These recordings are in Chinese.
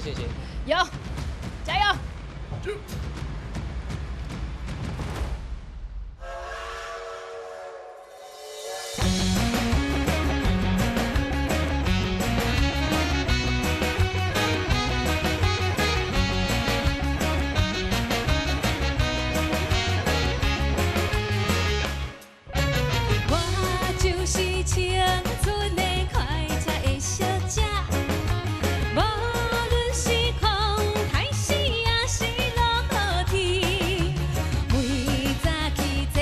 谢谢。有，加油！我就是青春的快车的小姐，无论是风台时也是落雨天，每早起坐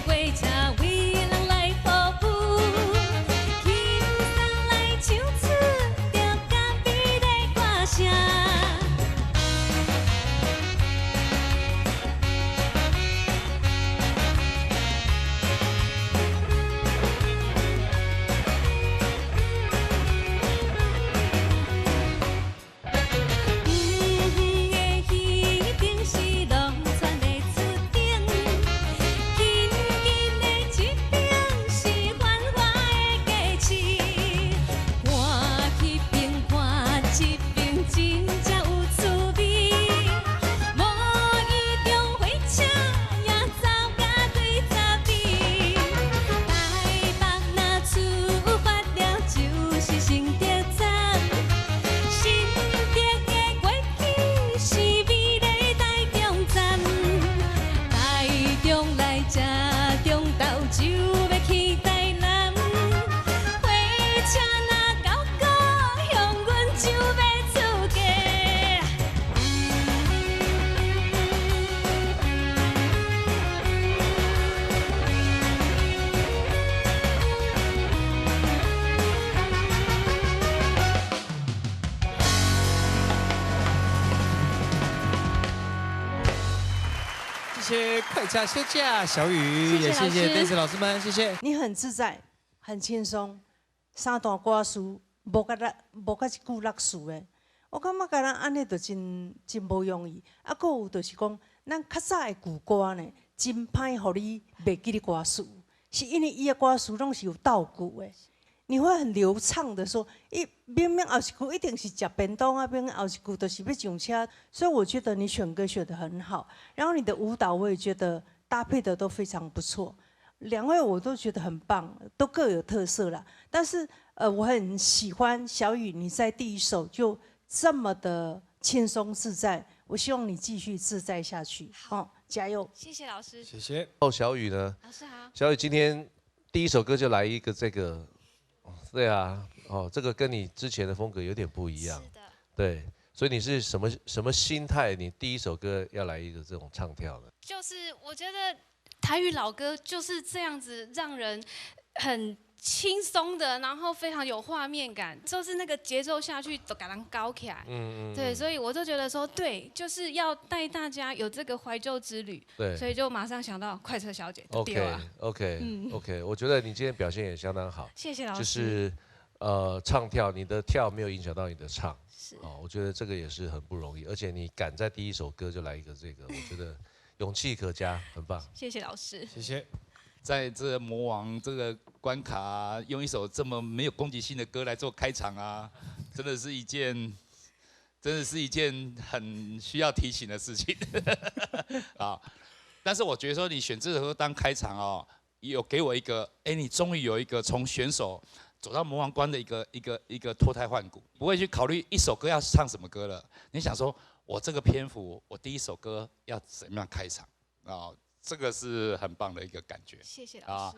火车为人来服务，轻松来唱出着咖啡的歌声。谢谢快车小姐小雨，也谢谢 Daisy 老师们，谢谢。你很自在，很轻松，三段歌词无甲一句落词的，我感觉甲咱安尼就真无容易。啊，搁有就是讲，咱较早的旧歌呢，真歹，互你袂记哩歌词，是因为伊的歌词拢是有倒句的。你会很流畅的说，明明后一句一定是食便当啊，明明后一句就是要上车，所以我觉得你选歌选得很好，然后你的舞蹈我也觉得搭配的都非常不错，两位我都觉得很棒，都各有特色啦。但是我很喜欢小雨你在第一首就这么的轻松自在，我希望你继续自在下去，哦，加油！谢谢老师。谢谢。哦，小雨呢？老师好。小雨今天第一首歌就来一个这个。对啊，哦，这个跟你之前的风格有点不一样。是的。对，所以你是什么心态？你第一首歌要来一个这种唱跳的？就是我觉得台语老歌就是这样子，让人很轻松的，然后非常有画面感，就是那个节奏下去都给人高起来。对，所以我就觉得说，对，就是要带大家有这个怀旧之旅。对，所以就马上想到快车小姐。OK， 我觉得你今天表现也相当好。谢谢老师。就是唱跳，你的跳没有影响到你的唱。是。哦，我觉得这个也是很不容易，而且你敢在第一首歌就来一个这个，我觉得勇气可嘉，很棒。谢谢老师。谢谢。在这魔王这个关卡、啊，用一首这么没有攻击性的歌来做开场啊，真的是一件很需要提醒的事情啊。但是我觉得说你选这首歌当开场哦，有给我一个，你终于有一个从选手走到魔王关的一个脱胎换骨，不会去考虑一首歌要唱什么歌了。你想说，我这个篇幅，我第一首歌要怎么样开场啊？这个是很棒的一个感觉。谢谢老师。